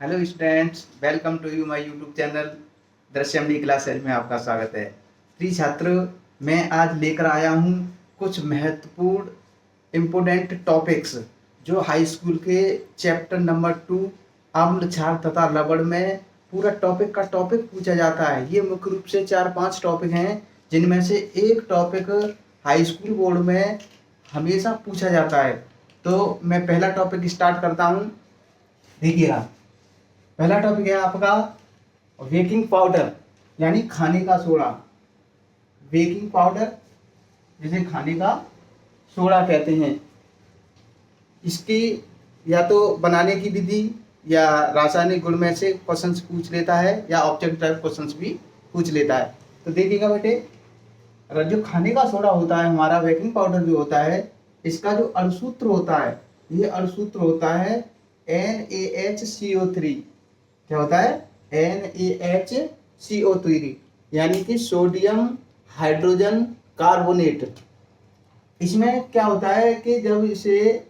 Hello students, welcome to you my YouTube channel Drishyam D classes में आपका स्वागत है। प्रिय छात्र, मैं आज लेकर आया हूँ कुछ महत्वपूर्ण इम्पोर्टेंट टॉपिक्स जो हाई स्कूल के चैप्टर नंबर 2 अम्ल क्षार तथा लवण में पूरा टॉपिक का टॉपिक पूछा जाता है। ये मुख्य रूप से 4-5 टॉपिक हैं जिनमें से एक टॉपिक हाई स्कूल बोर्ड में हमेशा पूछा जाता है। तो मैं पहला टॉपिक स्टार्ट करता हूँ। देखिएगा, पहला टॉपिक है आपका बेकिंग पाउडर यानी खाने का सोडा। बेकिंग पाउडर जिसे खाने का सोडा कहते हैं, इसकी या तो बनाने की विधि या रासायनिक गुण में से क्वेश्चंस पूछ लेता है या ऑब्जेक्ट टाइप क्वेश्चंस भी पूछ लेता है। तो देखिएगा बेटे, जो खाने का सोडा होता है, हमारा बेकिंग पाउडर जो होता है, इसका जो अणुसूत्र होता है, ये अणुसूत्र होता है NaHCO3। क्या होता है? NaHCO3 यानी कि सोडियम हाइड्रोजन कार्बोनेट। इसमें क्या होता है कि जब इसे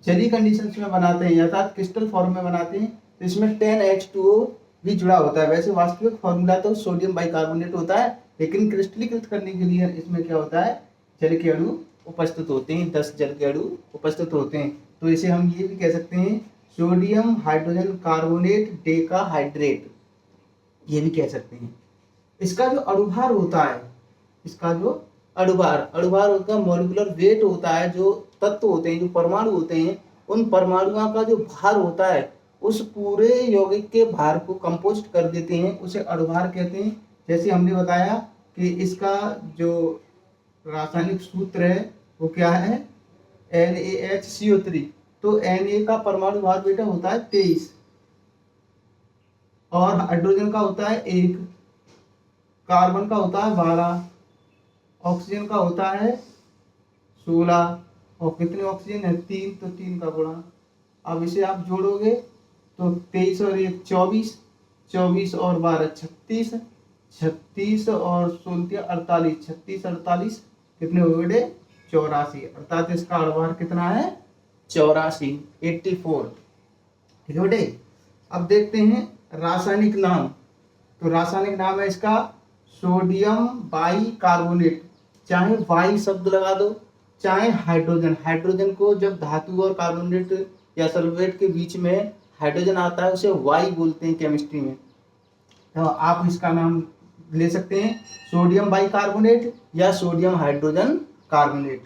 जली कंडीशंस में बनाते हैं अर्थात क्रिस्टल फॉर्म में बनाते हैं तो इसमें 10H2O भी जुड़ा होता है। वैसे वास्तविक फॉर्मूला तो सोडियम बाइकार्बोनेट होता है, लेकिन क्रिस्टलीकृत करने के लिए इसमें क्या होता है, जल के अणु उपस्थित होते हैं, 10 जल के अणु उपस्थित होते हैं। तो इसे हम ये भी कह सकते हैं सोडियम हाइड्रोजन कार्बोनेट डेकाहाइड्रेट, ये भी कह सकते हैं। इसका जो अणुभार होता है, इसका जो अणुभार होता है, मॉलिक्यूलर वेट होता है, जो तत्व होते हैं, जो परमाणु होते हैं, उन परमाणुओं का जो भार होता है उस पूरे यौगिक के भार को कंपोस्ट कर देते हैं, उसे अणुभार कहते हैं। जैसे हमने बताया कि इसका जो रासायनिक सूत्र है वो क्या है, NaHCO3। तो Na का परमाणु भार बेटा होता है 23 और हाइड्रोजन का होता है 1, कार्बन का होता है 12, ऑक्सीजन का होता है 16 और कितने ऑक्सीजन है, 3, तो 3 का गुणा। अब इसे आप जोड़ोगे तो 23 और 1 24, 24 और 12 36, 36 और 16 48, 36 48 कितने हो गए? 84। अर्थात इसका अणुभार कितना है? 84, 84। ठीक है बेटे। अब देखते हैं रासायनिक नाम। तो रासायनिक नाम है इसका सोडियम बाइकार्बोनेट। चाहे बाई शब्द लगा दो, चाहे हाइड्रोजन। हाइड्रोजन को जब धातु और कार्बोनेट या सल्फेट के बीच में हाइड्रोजन आता है उसे वाई बोलते हैं केमिस्ट्री में। तो आप इसका नाम ले सकते हैं सोडियम बाइकार्बोनेट या सोडियम हाइड्रोजन कार्बोनेट।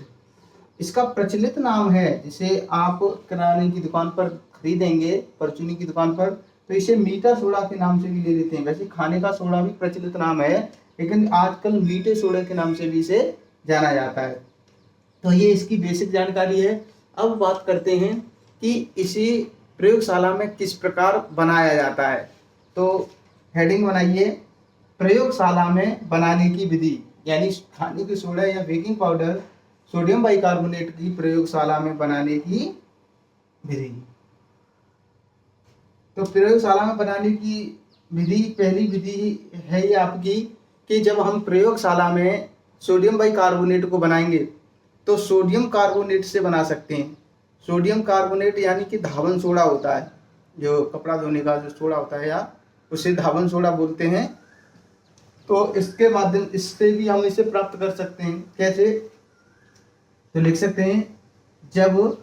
इसका प्रचलित नाम है, जिसे आप किराने की दुकान पर खरीदेंगे, परचूनी की दुकान पर, तो इसे मीठा सोडा के नाम से भी ले लेते हैं। वैसे खाने का सोडा भी प्रचलित नाम है, लेकिन आजकल मीठे सोडे के नाम से भी इसे जाना जाता है। तो ये इसकी बेसिक जानकारी है। अब बात करते हैं कि इसी प्रयोगशाला में किस प्रकार बनाया जाता है। तो हेडिंग बनाइए, प्रयोगशाला में बनाने की विधि, यानी खाने के सोडा या बेकिंग पाउडर सोडियम बाइकार्बोनेट की प्रयोगशाला में बनाने की विधि। तो प्रयोगशाला में बनाने की विधि, पहली विधि है ये आपकी कि जब हम प्रयोगशाला में सोडियम बाइकार्बोनेट को बनाएंगे तो सोडियम कार्बोनेट से बना सकते हैं। सोडियम कार्बोनेट यानी कि धावन सोडा होता है, जो कपड़ा धोने का जो सोडा होता है, या उसे धावन सोडा बोलते हैं। तो इसके माध्यम इससे भी हम इसे प्राप्त कर सकते हैं। कैसे? तो लिख सकते हैं, जब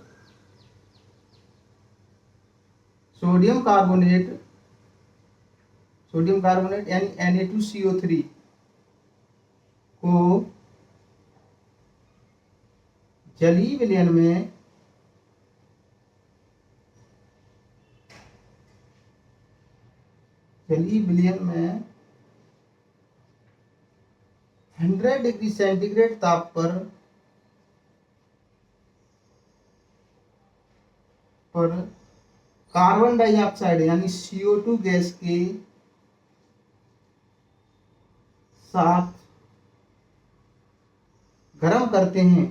सोडियम कार्बोनेट यानी Na2CO3 को जलीय विलयन में जलीय विलयन में 100 डिग्री सेंटीग्रेड ताप पर कार्बन डाइऑक्साइड यानी CO2 गैस के साथ गर्म करते हैं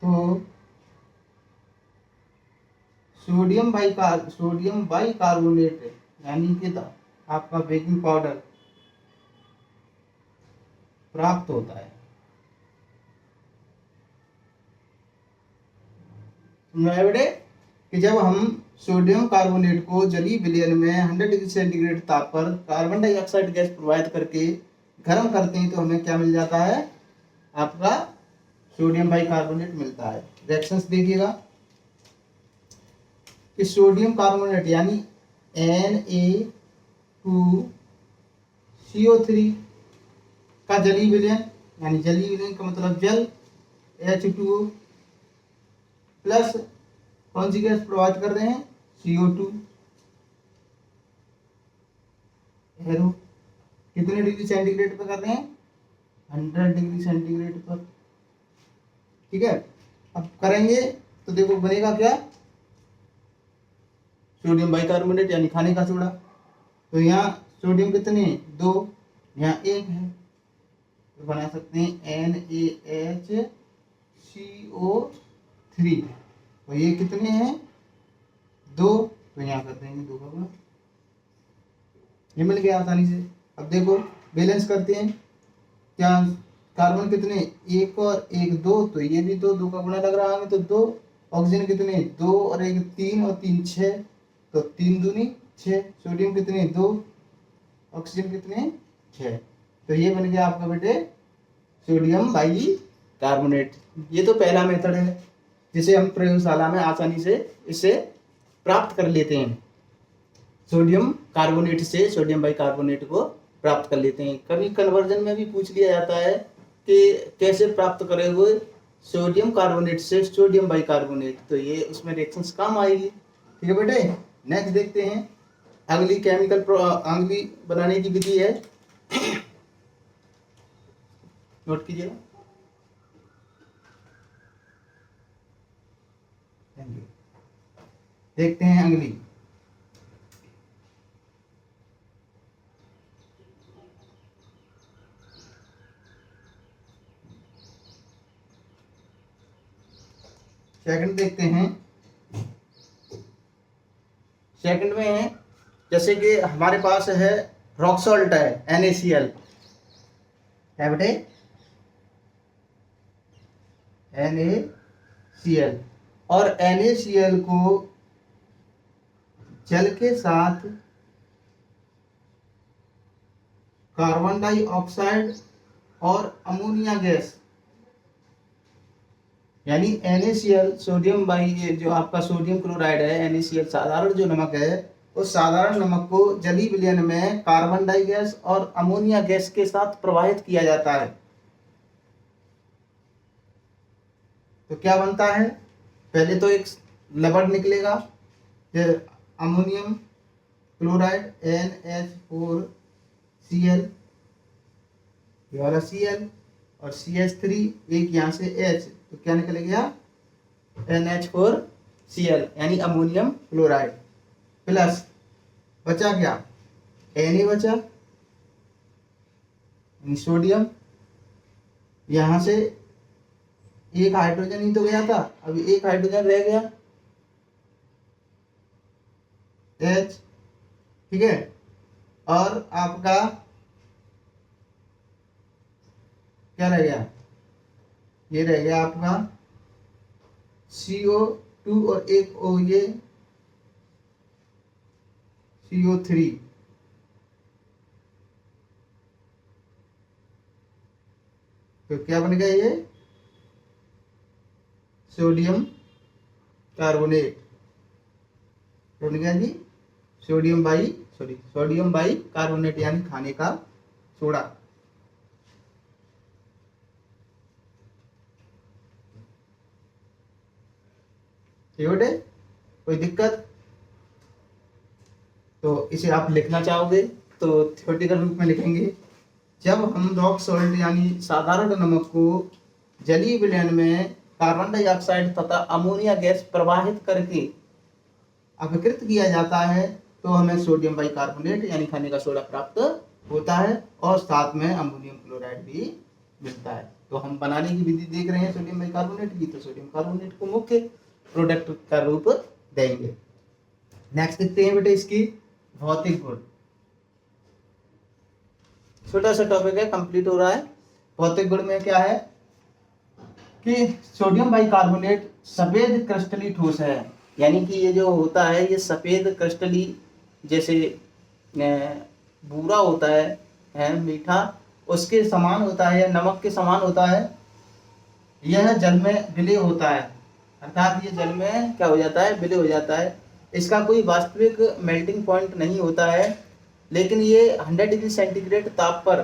तो सोडियम बाइकार्बोनेट यानी कि आपका बेकिंग पाउडर प्राप्त होता है। बेटे कि जब हम सोडियम कार्बोनेट को जलीय विलयन में 100 डिग्री सेंटीग्रेड ताप पर कार्बन डाइऑक्साइड गैस प्रोवाइड करके गर्म करते हैं तो हमें क्या मिल जाता है, आपका सोडियम बाइकार्बोनेट मिलता है। रिएक्शंस देखिएगा कि सोडियम कार्बोनेट यानी Na2CO3 का जलीय विलयन, यानी जलीय विलयन का मतलब जल, H2O प्लस कौन सी गैस प्रोवाइड कर रहे हैं, CO2 एरो। कितने डिग्री सेंटीग्रेड पर कर रहे हैं, 100 डिग्री सेंटीग्रेड पर। ठीक है, अब करेंगे तो देखो बनेगा क्या, सोडियम बाइकार्बोनेट यानी खाने का सोडा। तो यहाँ सोडियम कितने, 2, यहाँ 1 है, तो बना सकते हैं NaHCO3। तो ये कितने हैं, 2, तो यहाँ कर देंगे 2 का गुणा, ये मिल गया आसानी से। अब देखो बैलेंस करते हैं, क्या कार्बन कितने, 1 और 1 2, तो ये भी 2 का गुणा लग रहा है, तो 2। ऑक्सीजन कितने, 2 और 1 3 और 3 6, तो 3 दूनी 6। सोडियम कितने, 2, ऑक्सीजन कितने, 6। तो ये बन गया आपका बेटे सोडियम बाइकार्बोनेट। ये तो पहला मेथड है जिसे हम प्रयोगशाला में आसानी से इसे प्राप्त कर लेते हैं, सोडियम कार्बोनेट से सोडियम बाइकार्बोनेट को प्राप्त कर लेते हैं। कभी कन्वर्जन में भी पूछ लिया जाता है कि कैसे प्राप्त करें हुए सोडियम कार्बोनेट से सोडियम बाइकार्बोनेट, तो ये उसमें रिएक्शंस काम आएगी। ठीक है बेटे, नेक्स्ट देखते हैं अगली केमिकल अगली बनाने की विधि है, नोट कीजिएगा। Thank you. देखते हैं अगली, सेकंड देखते हैं। सेकंड में है जैसे कि हमारे पास है रॉक सॉल्ट है NaCl, क्या बेटे, NaCl, और NaCl को जल के साथ कार्बन डाइऑक्साइड और अमोनिया गैस, यानी NaCl सोडियम बाई, जो आपका सोडियम क्लोराइड है, NaCl साधारण जो नमक है, उस साधारण नमक को जलीय विलयन में कार्बन डाई गैस और अमोनिया गैस के साथ प्रवाहित किया जाता है। तो क्या बनता है, पहले तो एक लवण निकलेगा, फिर अमोनियम क्लोराइड NH4Cl, ये वाला Cl और CH3, एक यहाँ से H, तो क्या निकल गया, NH4Cl यानी अमोनियम क्लोराइड, प्लस बचा क्या, Na बचा यानी सोडियम, यहाँ से एक हाइड्रोजन ही तो गया था, अभी एक हाइड्रोजन रह गया H। ठीक है, और आपका क्या रह गया, ये रह गया आपका CO2 और एक O, ये CO3। तो क्या बन गया, ये सोडियम कार्बोनेट बन गया जी, सोडियम बाई कार्बोनेट यानी खाने का सोडा। ठीक बेटे, कोई दिक्कत, तो इसे आप लिखना चाहोगे तो थ्योरेटिकल रूप में लिखेंगे, जब हम रॉक सॉल्ट यानी साधारण नमक को जलीय विलयन में कार्बन डाइऑक्साइड तथा अमोनिया गैस प्रवाहित करके अपकृत किया जाता है तो हमें सोडियम बाइकार्बोनेट यानी खाने का सोडा प्राप्त होता है, और साथ में अमोनियम क्लोराइड भी मिलता है। तो हम बनाने की विधि देख रहे हैं सोडियम बाइकार्बोनेट की, तो सोडियम कार्बोनेट को मुख्य प्रोडक्ट का रूप देंगे। नेक्स्ट देखते हैं बेटे इसकी भौतिक गुण, छोटा सा टॉपिक है, कंप्लीट हो रहा है। भौतिक गुण में क्या है कि सोडियम बाइकार्बोनेट सफेद क्रिस्टली ठोस है, यानी कि ये जो होता है ये सफेद क्रिस्टली जैसे भूरा होता है मीठा, उसके समान होता है या नमक के समान होता है। यह जल में विलय होता है, अर्थात ये जल में क्या हो जाता है, विलय हो जाता है। इसका कोई वास्तविक मेल्टिंग पॉइंट नहीं होता है, लेकिन ये 100 डिग्री सेंटीग्रेड ताप पर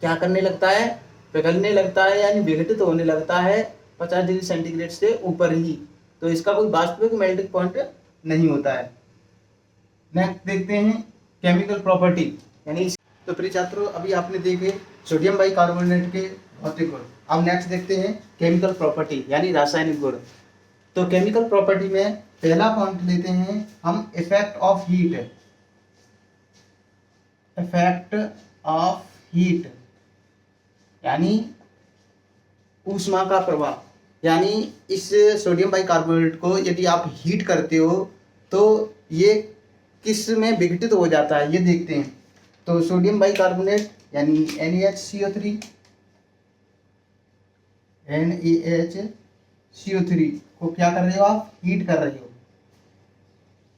क्या करने लगता है, पिघलने लगता है, यानी विघटित होने लगता है 50 डिग्री सेंटीग्रेड से ऊपर ही। तो इसका कोई वास्तविक मेल्टिंग पॉइंट नहीं होता है। नेक्स्ट देखते हैं केमिकल प्रॉपर्टी, यानी तो प्रिय छात्रों अभी आपने देखे सोडियम बाइकार्बोनेट के भौतिक गुण। अब नेक्स्ट देखते हैं केमिकल प्रॉपर्टी यानी रासायनिक गुण। तो केमिकल प्रॉपर्टी में पहला पॉइंट लेते हैं हम effect of heat. Effect of heat यानी ऊष्मा का प्रभाव, यानी इस सोडियम बाइकार्बोनेट को यदि आप हीट करते हो तो ये किस में विघटित हो जाता है, ये देखते हैं। तो सोडियम बाइकार्बोनेट यानी NaHCO3 को क्या कर रहे हो आप, हीट कर रहे हो।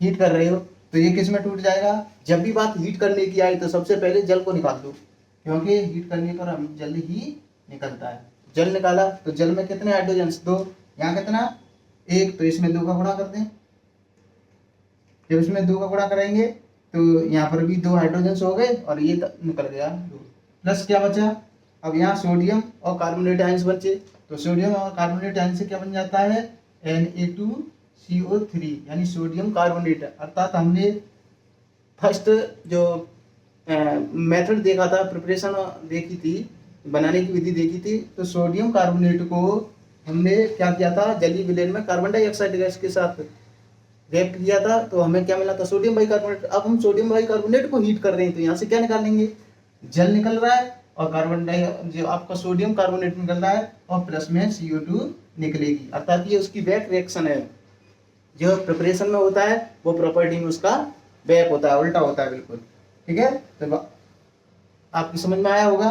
हीट कर रहे हो तो ये किस में टूट जाएगा, जब भी बात हीट करने की आई तो सबसे पहले जल को निकाल दो, क्योंकि हीट करने पर हम जल ही निकलता है। जल निकाला तो जल में कितने हाइड्रोजन, 2, यहाँ कितना 1, तो इसमें 2 का गुणा कर दें। जब इसमें 2 का गुणा करेंगे तो यहाँ पर भी 2 हाइड्रोजन हो गए और ये निकल गया 2, प्लस क्या बचा, अब यहाँ सोडियम और कार्बोनेट आयंस बचे। तो सोडियम और कार्बोनेट आयन से क्या बन जाता है, Na2CO3 यानी सोडियम कार्बोनेट। अर्थात हमने फर्स्ट जो मेथड देखा था, प्रिपरेशन देखी थी, बनाने की विधि देखी थी, तो सोडियम कार्बोनेट को हमने क्या किया था, जलीय विलयन में कार्बन डाइऑक्साइड गैस के साथ रिएक्ट किया था, तो हमें क्या मिला था, सोडियम बाइकार्बोनेट। अब हम सोडियम बाइकार्बोनेट को हीट कर रहे हैं तो यहाँ से क्या निकालेंगे, जल निकल रहा है और कार्बन डाइ जो आपका सोडियम कार्बोनेट निकल रहा है और प्लस में CO2 निकलेगी। अर्थात ये उसकी बैक रिएक्शन है। जो प्रिपरेशन में होता है वो प्रॉपर्टी में उसका बैक होता है, उल्टा होता है बिल्कुल। ठीक है, तो आपकी समझ में आया होगा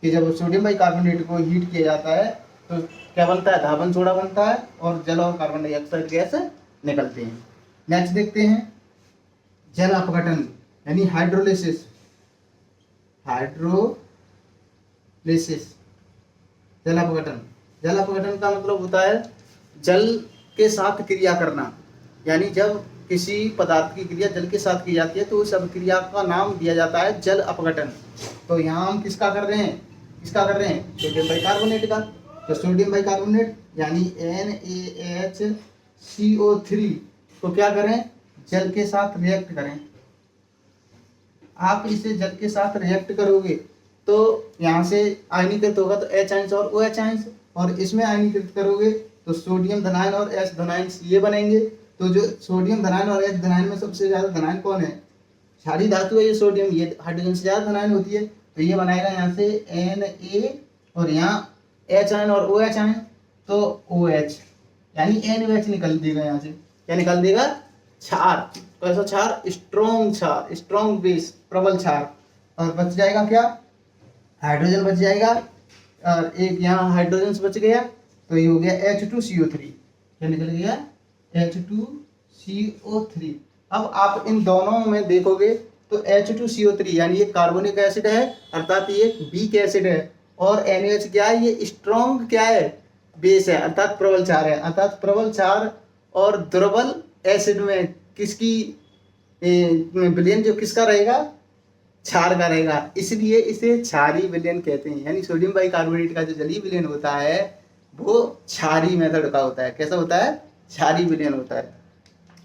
कि जब सोडियम बाइकार्बोनेट को हीट किया जाता है तो क्या बनता है, धावन सोडा बनता है और जल और कार्बन डाइऑक्साइड गैस निकलते हैं। नेक्स्ट देखते हैं जल अपघटन यानी हाइड्रोलिसिस। हाइड्रोलिसिस जल अपघटन। जल अपघटन का मतलब होता है जल के साथ क्रिया करना, यानी जब किसी पदार्थ की क्रिया जल के साथ की जाती है तो उस अभिक्रिया का नाम दिया जाता है जल अपघटन। तो यहाँ हम किसका कर रहे हैं, किसका कर रहे हैं, सोडियम बाइकार्बोनेट का। तो सोडियम बाइकार्बोनेट यानी NaHCO3 को क्या करें, जल के साथ रिएक्ट करें। आप इसे जल के साथ रिएक्ट करोगे तो यहाँ से आयनीकृत होगा तो H आयंस और OH आयंस, और इसमें आयनीकृत करोगे तो सोडियम धनायन और H धनायन ये बनेंगे। तो जो सोडियम धनायन और H धनायन में सबसे ज्यादा धनायन कौन है, क्षारीय धातु है ये सोडियम, ये हाइड्रोजन से ज्यादा धनायन होती है, तो ये बनाएगा यहाँ से Na और यहाँ H आयन और OH आयन, तो OH यानी NaOH निकल देगा यहाँ से, क्या निकल देगा, क्षार। कैसा क्षार, स्ट्रॉन्ग क्षार, स्ट्रॉन्ग बेस, प्रबल क्षार। और बच जाएगा क्या, हाइड्रोजन बच जाएगा और एक यहाँ हाइड्रोजन बच गया, तो ये हो गया H2CO3, क्या निकल गया, H2CO3। अब आप इन दोनों में देखोगे तो H2CO3 यानी ये कार्बोनिक एसिड है, अर्थात ये वीक एसिड है, और NaOH क्या है, ये स्ट्रॉन्ग क्या है, बेस है, अर्थात प्रबल क्षार है। अर्थात प्रबल क्षार और दुर्बल एसिड में किसकी विलयन जो किसका रहेगा, क्षार का रहेगा, इसलिए इसे क्षारीय विलयन कहते हैं। यानी सोडियम बाइकार्बोनेट का जो जलीय विलयन होता है वो क्षारीय मेथड का होता है। कैसा होता है, क्षारीय विलयन होता है।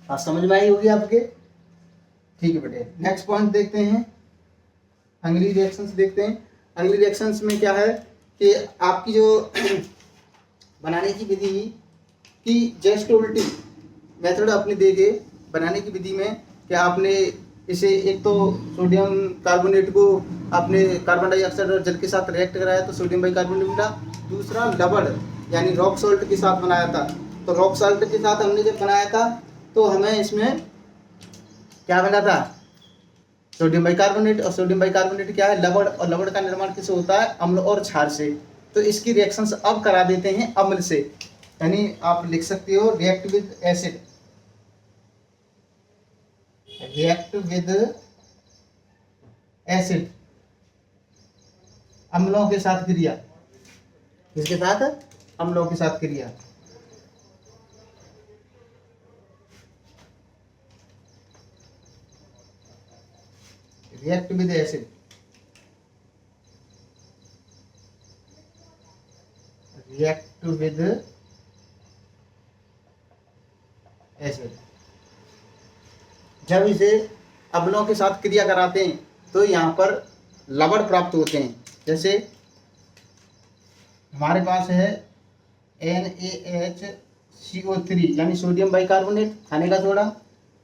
आप समझ में आई होगी आपके, ठीक है बेटे। नेक्स्ट पॉइंट देखते हैं, अंगली रिएक्शंस देखते हैं। अंगली रिएक्शंस में क्या है कि आपकी जो बनाने की विधि की जस्ट उल्टी मेथड आपने देखे बनाने की विधि में, क्या आपने इसे एक तो सोडियम कार्बोनेट को आपने कार्बन डाइऑक्साइड और जल के साथ रिएक्ट कराया तो सोडियम बाइकार्बोनेट मिला। दूसरा लवण यानी रॉक सॉल्ट के साथ बनाया था, तो रॉक सॉल्ट के साथ हमने जब बनाया था तो हमें इसमें क्या मिला था, सोडियम बाइकार्बोनेट। और सोडियम बाइकार्बोनेट क्या है, लवण, और लवण का निर्माण किससे होता है, अम्ल और क्षार से। तो इसकी रिएक्शंस अब करा देते हैं अम्ल से, यानी आप लिख सकते हो react with acid, react with acid, अम्लों के साथ क्रिया, किसके साथ, अम्लों के साथ क्रिया। React with acid, react with acid. जब इसे अम्लों के साथ क्रिया कराते हैं तो यहाँ पर लवण प्राप्त होते हैं। जैसे हमारे पास है NaHCO3 यानी सोडियम बाइकार्बोनेट, खाने का सोडा,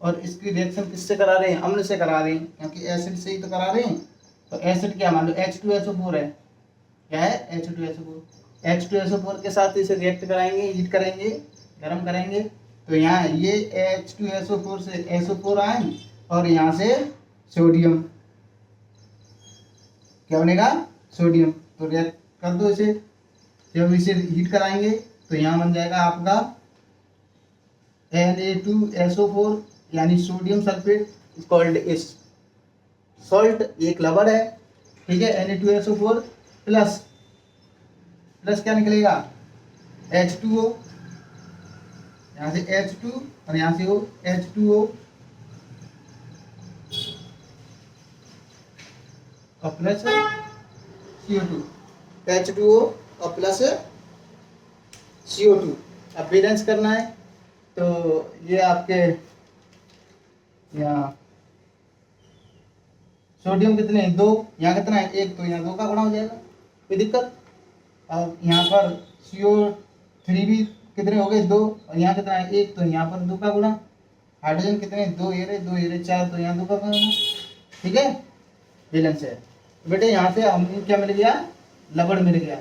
और इसकी रिएक्शन किससे करा रहे हैं, अम्ल से करा रहे हैं, क्योंकि एसिड से ही तो करा रहे हैं। तो एसिड क्या, मान लो H2SO4 है, क्या है, H2SO4, H2SO4 के साथ इसे रिएक्ट कराएंगे, हीट करेंगे, गर्म करेंगे, तो यहाँ ये H2SO4 से SO4 आए, और यहाँ से सोडियम, क्या बनेगा, सोडियम। तो रिएक्ट कर दो इसे, जब इसे हीट कराएंगे तो यहाँ बन जाएगा आपका Na2SO4 यानी सोडियम सल्फेट कॉल्ड इस सॉल्ट, एक लवण है, ठीक है। Na2SO4 प्लस, प्लस क्या निकलेगा, H2O, यहाँ से H2 और यहाँ से O, H2O और प्लस CO2, H2O और प्लस CO2। अब बैलेंस करना है, तो ये आपके यहाँ सोडियम कितने हैं, 2, यहाँ कितना है, 1, तो यहाँ 2 का गुणा हो जाएगा, कोई दिक्कत। अब यहाँ पर CO3 भी कितने हो गए, 2, और यहाँ कितना है, 1, तो यहाँ पर 2 का गुणा। हाइड्रोजन कितने, 2 ये रहे, 2 ये रहे, 4, तो यहाँ 2 का गुणा, ठीक है, बैलेंस है। तो बेटे यहाँ से हमें क्या मिल गया, लवण मिल गया।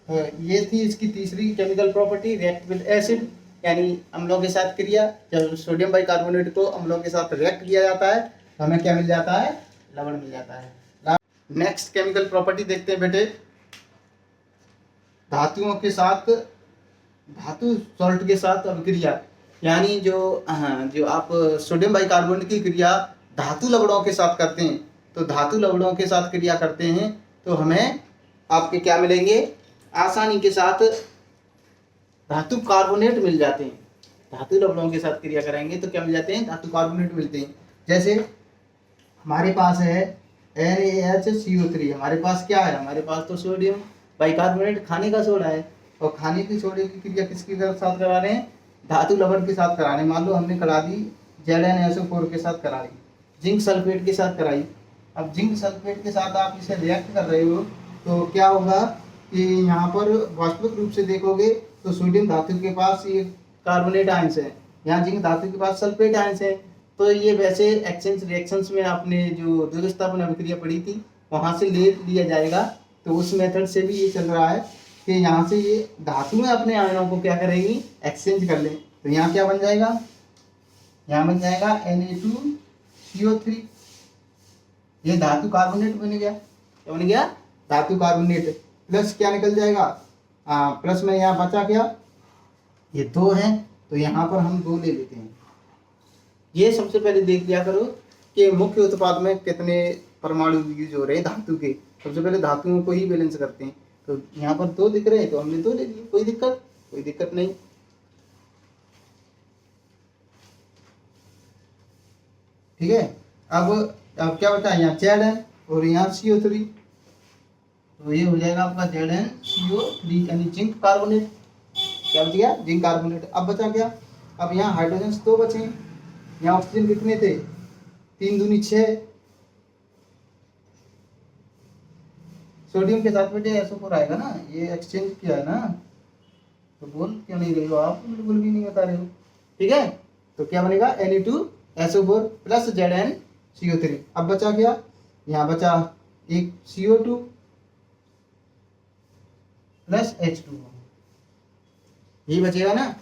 तो ये थी इसकी तीसरी chemical property, react with acid, यानी अम्लों के साथ क्रिया। जब सोडियम बाइकार्बोनेट को अम्लों के साथ रिएक्ट किया जाता है तो हमें क्या मिल जाता है, लवण मिल जाता है। नेक्स्ट केमिकल प्रॉपर्टी देखते हैं बेटे, धातुओं के साथ, धातु सॉल्ट के साथ अभिक्रिया, यानी जो आप सोडियम बाइकार्बोनेट की क्रिया धातु लवणों के साथ करते हैं, तो धातु लवणों के साथ क्रिया करते हैं तो हमें आपके क्या मिलेंगे, आसानी के साथ धातु कार्बोनेट मिल जाते हैं। धातु लवणों के साथ क्रिया कराएंगे तो क्या मिल जाते हैं, धातु कार्बोनेट मिलते हैं। जैसे हमारे पास है NaHCO3, हमारे पास क्या है, हमारे पास तो सोडियम बाइकार्बोनेट खाने का सोडा है, और खाने की सोडे की क्रिया किसके साथ करा रहे हैं, धातु लवण के साथ करा रहे हैं। मान लो हमने करा दी ZnSO4 के साथ करा दी, जिंक सल्फेट के साथ कराई। अब जिंक सल्फेट के साथ आप इसे रिएक्ट कर रहे हो तो क्या होगा कि यहाँ पर वास्तविक रूप से देखोगे तो सोडियम धातु के पास ये कार्बोनेट आयंस है, यहाँ जिंक धातु के पास सल्फेट आयंस है। तो ये वैसे एक्सचेंज रिएक्शंस में आपने जो द्विस्थापन अभिक्रिया पढ़ी थी वहाँ से ले लिया जाएगा। तो उस मेथड से भी ये चल रहा है कि यहाँ से ये धातुएं अपने आयनों को क्या करेंगी, एक्सचेंज कर लें। तो यहाँ क्या बन जाएगा, यहाँ बन जाएगा Na2CO3, ये धातु कार्बोनेट बन गया, क्या बन गया, धातु कार्बोनेट। प्लस क्या निकल जाएगा, प्लस में यहाँ बचा क्या, ये 2 है, तो यहाँ पर हम 2 ले लेते हैं। ये सबसे पहले देख लिया करो कि मुख्य उत्पाद में कितने परमाणु यूज हो रहे हैं धातु के। सबसे पहले धातुओं को ही बैलेंस करते हैं। तो यहाँ पर 2 दिख रहे हैं तो हमने 2 ले लिए, कोई दिक्कत नहीं। ठीक है, अब क्या बता, यहाँ Zn और यहाँ CO3, तो ये हो जाएगा आपका ZnCO3 यानी जिंक कार्बोनेट। क्या बच गया, जिंक कार्बोनेट। अब बचा क्या, अब यहाँ हाइड्रोजन 2 बचे, यहाँ ऑक्सीजन कितने थे, 3 दूनी 6, सोडियम के साथ बेटे SO4 आएगा ना, ये एक्सचेंज किया है ना, तो बोल क्यों नहीं रहे हो आप, बिल्कुल भी नहीं बता रहे हो। ठीक है, तो क्या बनेगा Na2SO4 प्लस ZnCO3। अब बचा क्या, यहाँ बचा एक CO2 प्लस H2O, यही बचेगा ना।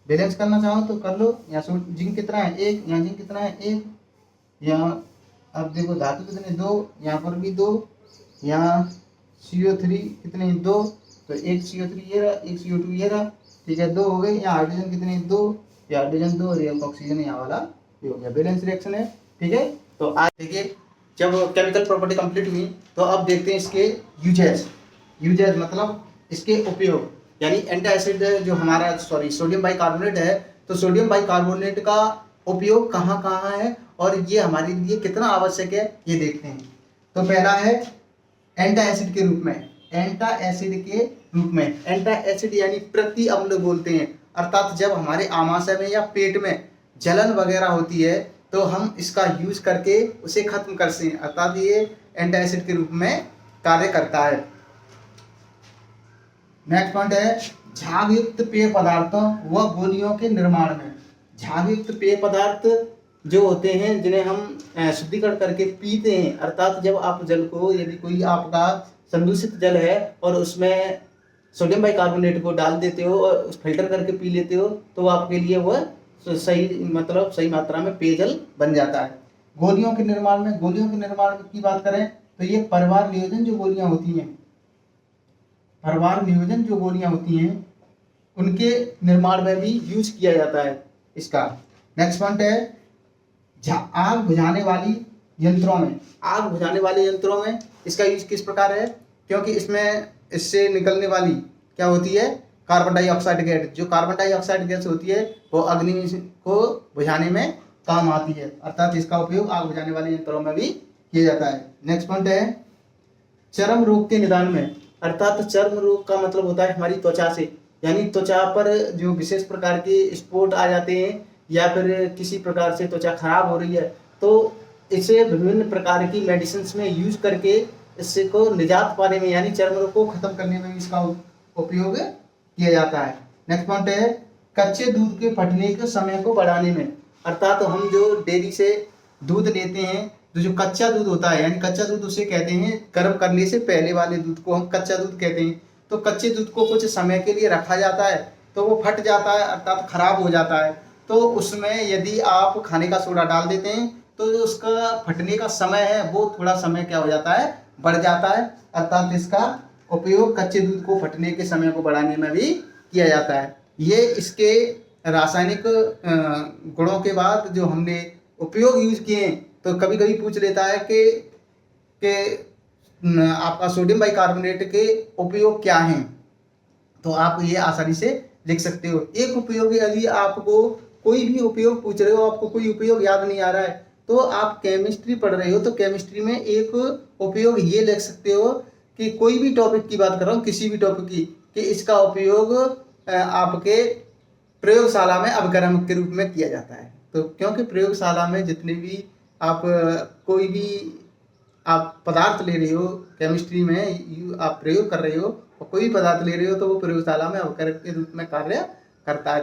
बैलेंस करना चाहो तो कर लो। यहाँ जिंक कितना है 1, यहाँ जिंक कितना है 1, यहाँ अब देखो धातु कितने 2, यहाँ पर भी 2, यहाँ CO3 कितने 2, तो एक CO3 ये रहा, एक CO2 ये रहा, ठीक है 2 हो गए। यहाँ हाइड्रोजन कितने 2, ये हाइड्रोजन 2 और ये ऑक्सीजन यहाँ वाला ये हो गया, बैलेंस रिएक्शन है। ठीक है, तो आज देखिए जब केमिकल प्रॉपर्टी कंप्लीट हुई तो अब देखते हैं इसके यूजेस। यूजेस मतलब इसके उपयोग, यानी एंटासिड जो हमारा सोडियम बाइकार्बोनेट है, तो सोडियम बाइकार्बोनेट का उपयोग कहाँ कहाँ है और ये हमारे लिए कितना आवश्यक है ये देखते हैं। तो पहला है एंटा एसिड के रूप में, एंटा एसिड के रूप में। एंटा एसिड यानी प्रति अम्ल बोलते हैं, अर्थात जब हमारे आमाशय में या पेट में जलन वगैरह होती है तो हम इसका यूज करके उसे खत्म करते हैं, अर्थात ये एंटा एसिड के रूप में कार्य करता है। नेक्स्ट पॉइंट है झाग युक्त पेय पदार्थों व गोलियों के निर्माण में। झाग युक्त पेय पदार्थ जो होते हैं जिन्हें हम शुद्धिकरण करके पीते हैं, अर्थात जब आप जल को, यदि कोई आपका संदूषित जल है और उसमें सोडियम बाइकार्बोनेट को डाल देते हो और फिल्टर करके पी लेते हो तो आपके लिए वह सही मतलब सही मात्रा में पेयजल बन जाता है। गोलियों के निर्माण में, गोलियों के निर्माण की बात करें तो ये परिवार नियोजन जो गोलियां होती हैं, परिवार नियोजन जो गोलियां होती हैं उनके निर्माण में भी यूज किया जाता है इसका। नेक्स्ट पॉइंट है आग बुझाने वाली यंत्रों में। आग बुझाने वाले यंत्रों में इसका यूज किस प्रकार है, क्योंकि इसमें इससे निकलने वाली क्या होती है कार्बन डाइऑक्साइड गैस। जो कार्बन डाइऑक्साइड गैस होती है वो अग्नि को बुझाने में काम आती है, अर्थात इसका उपयोग आग बुझाने वाले यंत्रों में भी किया जाता है। नेक्स्ट पॉइंट है चर्म रोग के निदान में, अर्थात चर्म रोग का मतलब होता है हमारी त्वचा से, यानी त्वचा पर जो विशेष प्रकार के स्पॉट आ जाते हैं या फिर किसी प्रकार से त्वचा खराब हो रही है तो इसे विभिन्न प्रकार की मेडिसिन में यूज करके इससे को निजात पाने में, यानी चर्म रोग को खत्म करने में इसका उपयोग किया जाता है। नेक्स्ट पॉइंट है कच्चे दूध के फटने के समय को बढ़ाने में, अर्थात हम जो डेयरी से दूध लेते हैं तो जो कच्चा दूध होता है, यानी कच्चा दूध उसे कहते हैं गर्म करने से पहले वाले दूध को हम कच्चा दूध कहते हैं। तो कच्चे दूध को कुछ समय के लिए रखा जाता है तो वो फट जाता है, अर्थात खराब हो जाता है। तो उसमें यदि आप खाने का सोडा डाल देते हैं तो जो उसका फटने का समय है वो थोड़ा समय क्या हो जाता है बढ़ जाता है, अर्थात इसका उपयोग कच्चे दूध को फटने के समय को बढ़ाने में भी किया जाता है। ये इसके रासायनिक गुणों के बाद जो हमने उपयोग यूज किए तो कभी कभी पूछ लेता है कि आपका सोडियम बाइकार्बोनेट के उपयोग क्या हैं, तो आप ये आसानी से लिख सकते हो। एक उपयोग, यदि आपको कोई भी उपयोग पूछ रहे हो, आपको कोई उपयोग याद नहीं आ रहा है तो आप केमिस्ट्री पढ़ रहे हो तो केमिस्ट्री में एक उपयोग ये लिख सकते हो कि कोई भी टॉपिक की बात कर रहा हूँ, किसी भी टॉपिक की, कि इसका उपयोग आपके प्रयोगशाला में अभिकर्मक के रूप में किया जाता है। तो क्योंकि प्रयोगशाला में जितने भी आप कोई भी आप पदार्थ ले रहे हो केमिस्ट्री में, आप प्रयोग कर रहे हो और कोई भी पदार्थ ले रहे हो तो वो प्रयोगशाला में अभिकर्मक के रूप में कार्य करता है।